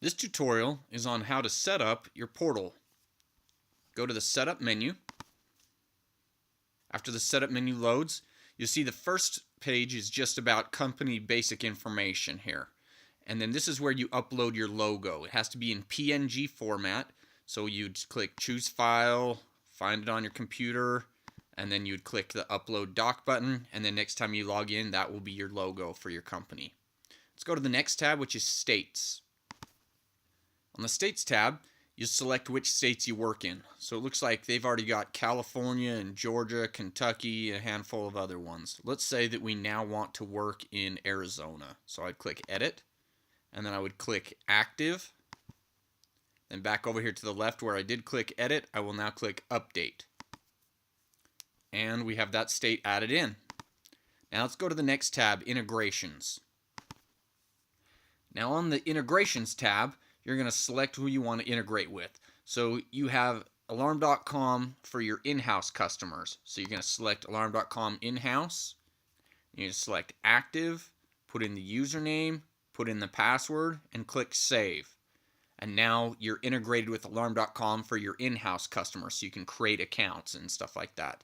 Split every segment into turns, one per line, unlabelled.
This tutorial is on how to set up your portal. Go to the setup menu. After the setup menu loads, you'll see the first page is just about company basic information here. And then this is where you upload your logo. It has to be in PNG format. So you'd click choose file, find it on your computer, and then you'd click the upload doc button, and then next time you log in, that will be your logo for your company. Let's go to the next tab, which is states. On the States tab, you select which states you work in. So it looks like they've already got California and Georgia, Kentucky, a handful of other ones. Let's say that we now want to work in Arizona. So I'd click Edit, and then I would click Active. Then back over here to the left where I did click Edit, I will now click Update. And we have that state added in. Now let's go to the next tab, Integrations. Now on the Integrations tab, you're going to select who you want to integrate with. So you have Alarm.com for your in-house customers. So you're going to select Alarm.com in-house. You're going to select Active, put in the username, put in the password, and click Save. And now you're integrated with Alarm.com for your in-house customers, so you can create accounts and stuff like that.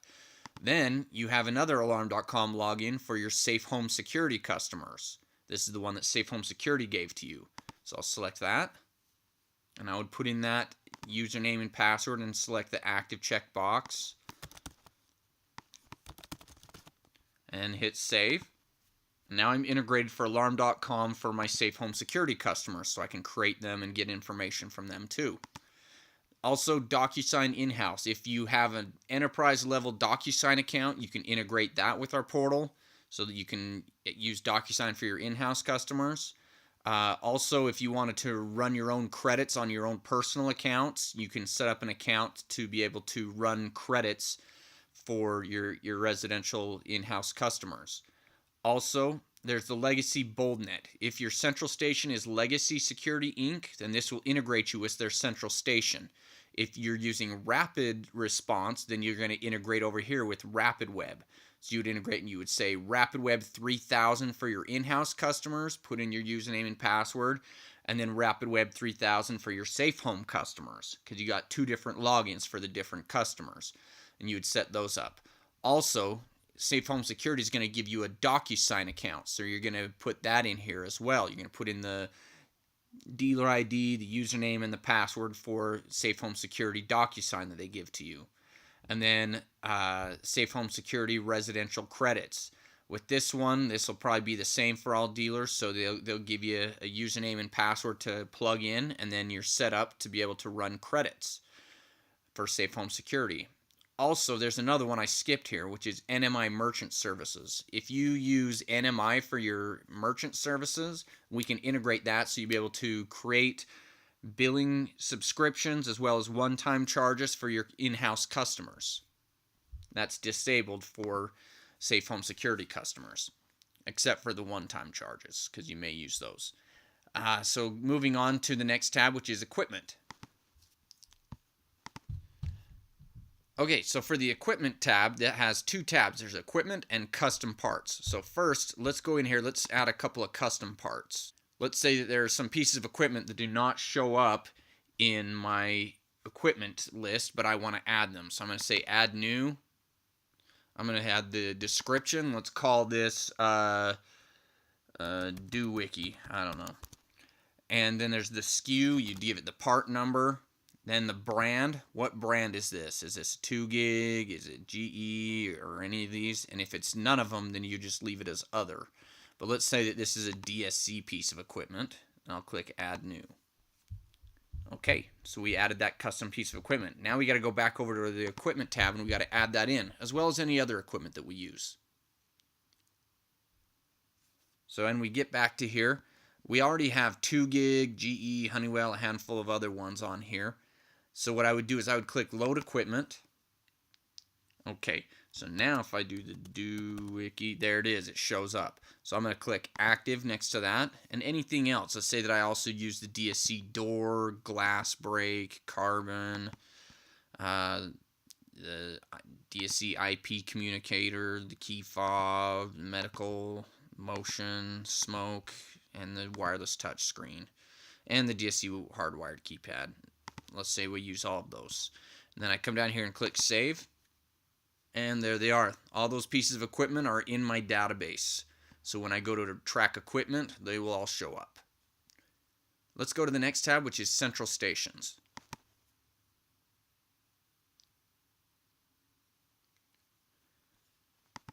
Then you have another Alarm.com login for your Safe Home Security customers. This is the one that Safe Home Security gave to you. So I'll select that. And I would put in that username and password and select the active checkbox. And hit save. Now I'm integrated for Alarm.com for my Safe Home Security customers, so I can create them and get information from them too. Also, DocuSign in-house. If you have an enterprise level DocuSign account, you can integrate that with our portal so that you can use DocuSign for your in-house customers. Also, if you wanted to run your own credits on your own personal accounts, you can set up an account to be able to run credits for your residential in-house customers. Also, there's the Legacy BoldNet. If your central station is Legacy Security Inc., then this will integrate you with their central station. If you're using Rapid Response, then you're going to integrate over here with RapidWeb. So you would integrate and you would say RapidWeb 3000 for your in-house customers, put in your username and password, and then RapidWeb 3000 for your Safe Home customers, because you got two different logins for the different customers, and you would set those up. Also, Safe Home Security is going to give you a DocuSign account, so you're going to put that in here as well. You're going to put in the dealer ID, the username, and the password for Safe Home Security DocuSign that they give to you. And then Safe Home Security residential credits. With this one, this will probably be the same for all dealers, so they'll give you a username and password to plug in, and then you're set up to be able to run credits for Safe Home Security. Also, there's another one I skipped here, which is NMI Merchant Services. If you use NMI for your merchant services, we can integrate that so you'll be able to create billing subscriptions as well as one-time charges for your in-house customers. That's disabled for Safe Home Security customers, except for the one-time charges, because you may use those. So moving on to the next tab, which is Equipment. Okay, so for the Equipment tab, that has two tabs. There's Equipment and Custom Parts. So first, let's go in here, let's add a couple of custom parts. Let's say that there are some pieces of equipment that do not show up in my equipment list, but I want to add them. So I'm going to say Add New. I'm going to add the description. Let's call this DoWiki. I don't know. And then there's the SKU. You give it the part number. Then the brand. What brand is this? Is this 2 gig? Is it GE or any of these? And if it's none of them, then you just leave it as Other. But let's say that this is a DSC piece of equipment, and I'll click Add New. Okay, so we added that custom piece of equipment. Now we got to go back over to the Equipment tab, and we got to add that in, as well as any other equipment that we use. So, and we get back to here. We already have 2 gig, GE, Honeywell, a handful of other ones on here. So what I would do is I would click Load Equipment. Okay, so now if I do the DoWiki, there it is, it shows up. So I'm going to click Active next to that, and anything else. Let's say that I also use the DSC door, glass break, carbon, the DSC IP communicator, the key fob, medical, motion, smoke, and the wireless touch screen. and the DSU hardwired keypad. Let's say we use all of those. And then I come down here and click save. And there they are. All those pieces of equipment are in my database. So when I go to track equipment, they will all show up. Let's go to the next tab, which is Central Stations.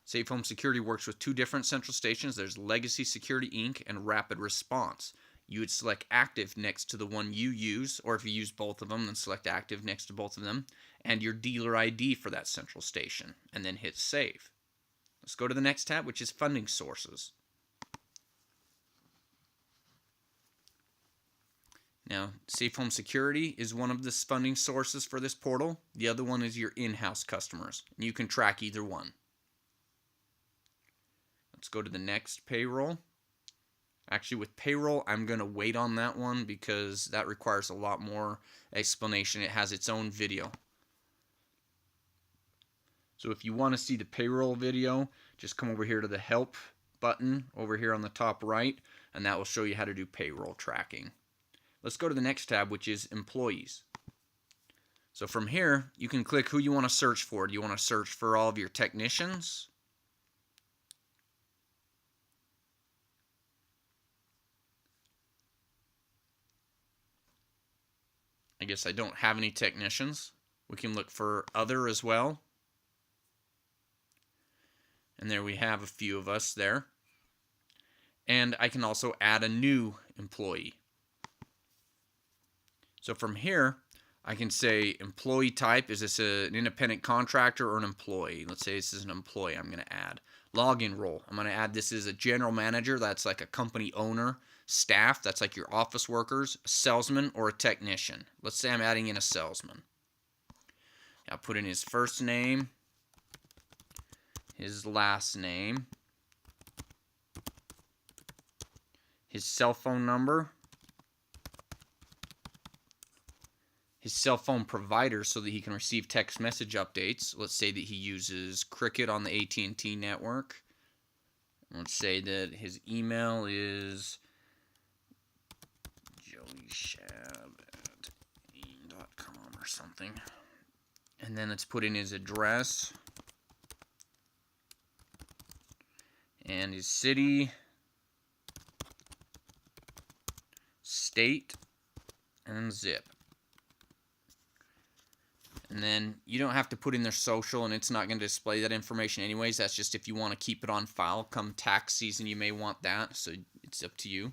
Safe Home Security works with two different central stations. There's Legacy Security Inc. and Rapid Response. You would select Active next to the one you use, or if you use both of them, then select Active next to both of them, and your dealer ID for that central station, and then hit Save. Let's go to the next tab, which is Funding Sources. Now, Safe Home Security is one of the funding sources for this portal. The other one is your in-house customers, and you can track either one. Let's go to the next payroll. Actually, with payroll, I'm going to wait on that one because that requires a lot more explanation. It has its own video. So if you want to see the payroll video, just come over here to the Help button over here on the top right, and that will show you how to do payroll tracking. Let's go to the next tab, which is Employees. So from here, you can click who you want to search for. Do you want to search for all of your technicians? I guess I don't have any technicians. We can look for other as well. And there we have a few of us there. And I can also add a new employee. So from here, I can say employee type. Is this an independent contractor or an employee? Let's say this is an employee I'm going to add. Login role. I'm going to add this as a general manager. That's like a company owner. Staff, that's like your office workers, a salesman, or a technician. Let's say I'm adding in a salesman. I'll put in his first name, his last name, his cell phone number, his cell phone provider so that he can receive text message updates. Let's say that he uses Cricket on the AT&T network. Let's say that his email is joeyshab@aim.com or something. And then let's put in his address and his city, state, and zip. And then you don't have to put in their social, and it's not going to display that information anyways. That's just if you want to keep it on file. Come tax season, you may want that, so it's up to you.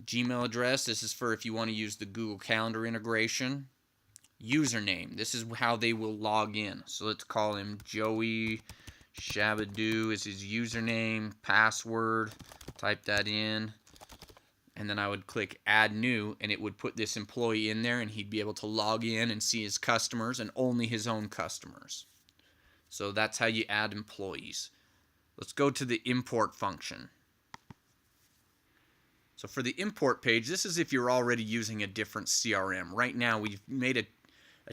Gmail address, this is for if you want to use the Google Calendar integration. Username, this is how they will log in. So let's call him Joey Shabadoo is his username, password, type that in. And then I would click Add New, and it would put this employee in there, and he'd be able to log in and see his customers and only his own customers. So that's how you add employees. Let's go to the import function. So for the import page, this is if you're already using a different CRM. Right now, we've made a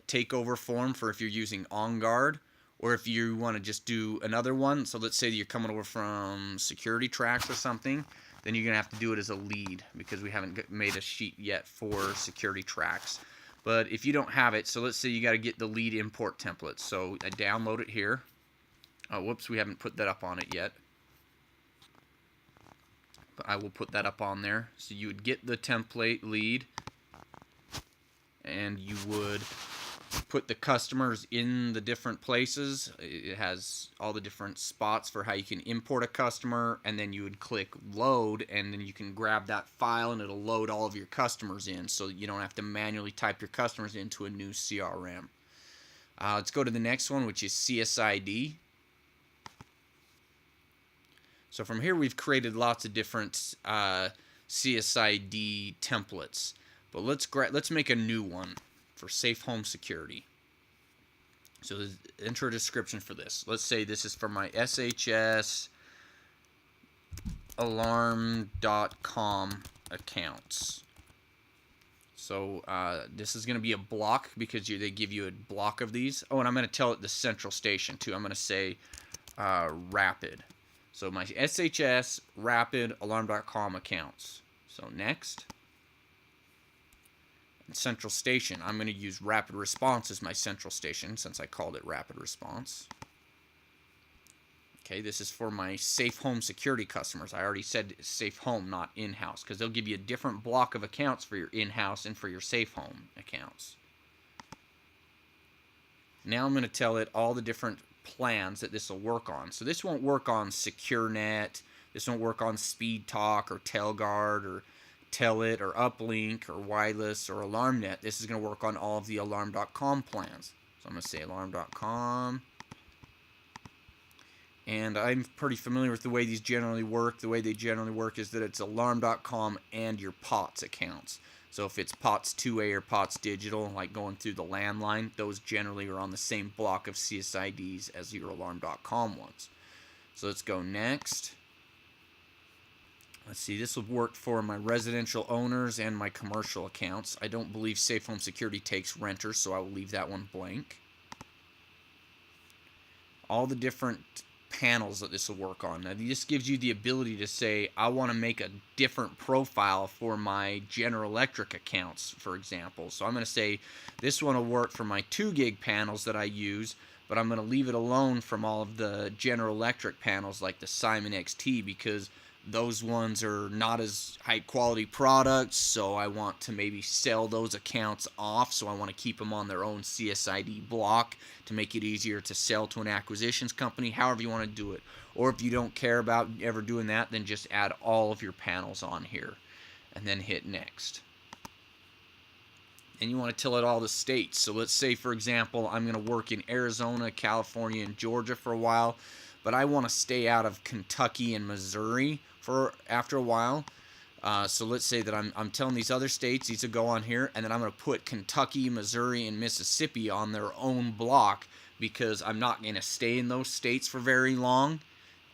takeover form for if you're using OnGuard, or if you want to just do another one. So let's say you're coming over from Security Tracks or something. Then you're going to have to do it as a lead because we haven't made a sheet yet for Security Tracks. But if you don't have it, so let's say you got to get the lead import template. So I download it here. Oh, whoops, we haven't put that up on it yet. But I will put that up on there. So you would get the template lead, and you would put the customers in the different places. It has all the different spots for how you can import a customer, and then you would click load, and then you can grab that file and it'll load all of your customers in, so you don't have to manually type your customers into a new CRM. Let's go to the next one, which is CSID. So from here we've created lots of different CSID templates, but let's make a new one for Safe Home Security. So the intro description for this. Let's say this is for my SHS alarm.com accounts. So this is going to be a block because they give you a block of these. Oh, and I'm going to tell it the central station too. I'm going to say Rapid. So my SHS Rapid alarm.com accounts. So next. Central station, I'm going to use Rapid Response as my central station since I called it Rapid Response. Okay, this is for my Safe Home Security customers. I already said Safe Home, not in-house, because they'll give you a different block of accounts for your in-house and for your Safe Home accounts. Now I'm going to tell it all the different plans that this will work on. So this won't work on SecureNet, this won't work on SpeedTalk or Telguard or Telit or Uplink or Wireless or AlarmNet. This is going to work on all of the Alarm.com plans. So I'm going to say Alarm.com. And I'm pretty familiar with the way these generally work. The way they generally work is that it's Alarm.com and your POTS accounts. So if it's POTS 2A or POTS Digital, like going through the landline, those generally are on the same block of CSIDs as your Alarm.com ones. So let's go next. Let's see, this will work for my residential owners and my commercial accounts. I don't believe Safe Home Security takes renters, so I will leave that one blank. All the different panels that this will work on. Now, this gives you the ability to say, I want to make a different profile for my General Electric accounts, for example. So I'm going to say this one will work for my 2 gig panels that I use, but I'm going to leave it alone from all of the General Electric panels like the Simon XT, because those ones are not as high quality products, so I want to maybe sell those accounts off. So I want to keep them on their own CSID block to make it easier to sell to an acquisitions company, however you want to do it. Or if you don't care about ever doing that, then just add all of your panels on here and then hit next. And you want to tell it all the states. So let's say, for example, I'm going to work in Arizona, California, and Georgia for a while, but I want to stay out of Kentucky and Missouri for after a while. So let's say that I'm telling these other states, these will go on here, and then I'm going to put Kentucky, Missouri, and Mississippi on their own block because I'm not going to stay in those states for very long.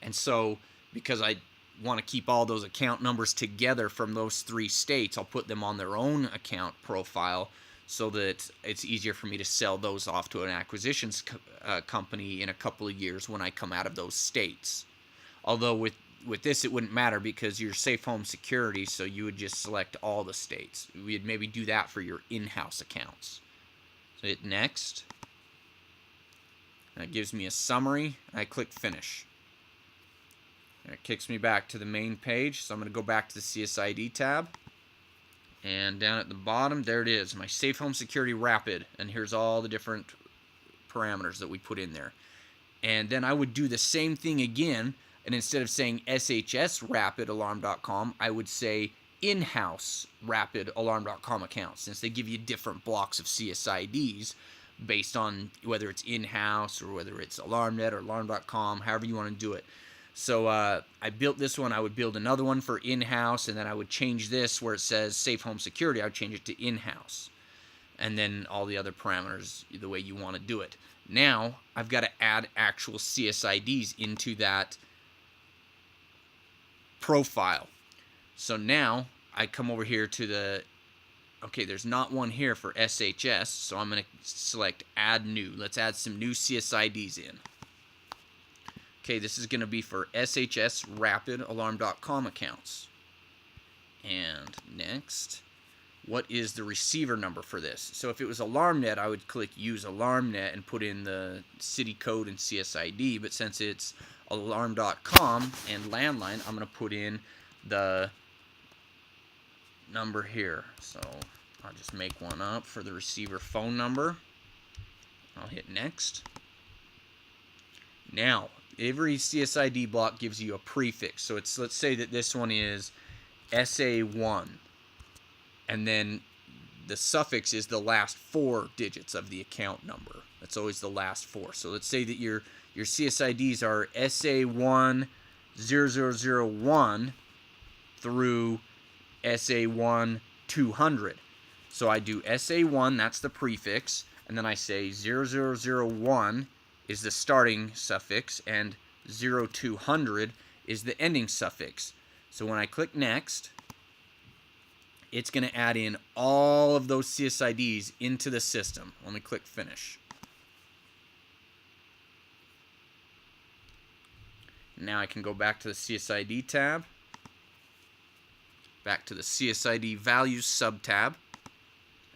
And so because I want to keep all those account numbers together from those 3 states, I'll put them on their own account profile so that it's easier for me to sell those off to an acquisitions company in a couple of years when I come out of those states. Although with this it wouldn't matter because you're Safe Home Security, so you would just select all the states. We'd maybe do that for your in-house accounts. So hit next. That gives me a summary. I click finish. And it kicks me back to the main page, so I'm going to go back to the CSID tab. And down at the bottom, there it is, my Safe Home Security Rapid. And here's all the different parameters that we put in there. And then I would do the same thing again, and instead of saying SHS Rapid Alarm.com, I would say in-house Rapid Alarm.com accounts, since they give you different blocks of CSIDs based on whether it's in-house or whether it's AlarmNet or Alarm.com, however you want to do it. So I built this one. I would build another one for in-house, and then I would change this where it says Safe Home Security. I would change it to in-house, and then all the other parameters the way you want to do it. Now I've got to add actual CSIDs into that profile. So now I come over here to the, okay, there's not one here for SHS, so I'm going to select Add New. Let's add some new CSIDs in. Okay, this is going to be for SHS Rapid Alarm.com accounts. And next, what is the receiver number for this? So if it was AlarmNet, I would click Use AlarmNet and put in the city code and CSID, but since it's Alarm.com and landline, I'm going to put in the number here. So I'll just make one up for the receiver phone number. I'll hit next. Now, every CSID block gives you a prefix. So it's, let's say that this one is SA1, and then the suffix is the last 4 digits of the account number. That's always the last 4. So let's say that your CSIDs are SA10001 through SA1200. So I do SA1, that's the prefix, and then I say 0001 is the starting suffix, and 0200 is the ending suffix. So when I click next, it's going to add in all of those CSIDs into the system. Let me click finish. Now I can go back to the CSID tab, back to the CSID values sub tab,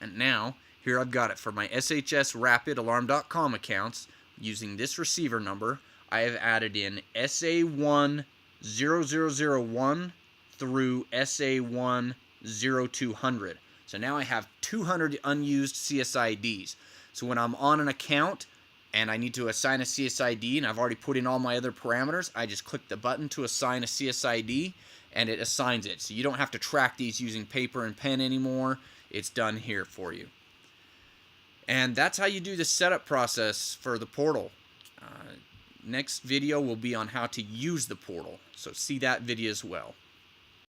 And now, here I've got it for my SHS Rapid Alarm.com accounts. Using this receiver number, I have added in SA10001 through SA10200. So now I have 200 unused CSIDs. So when I'm on an account and I need to assign a CSID and I've already put in all my other parameters, I just click the button to assign a CSID and it assigns it. So you don't have to track these using paper and pen anymore. It's done here for you. And that's how you do the setup process for the portal. Next video will be on how to use the portal. So see that video as well.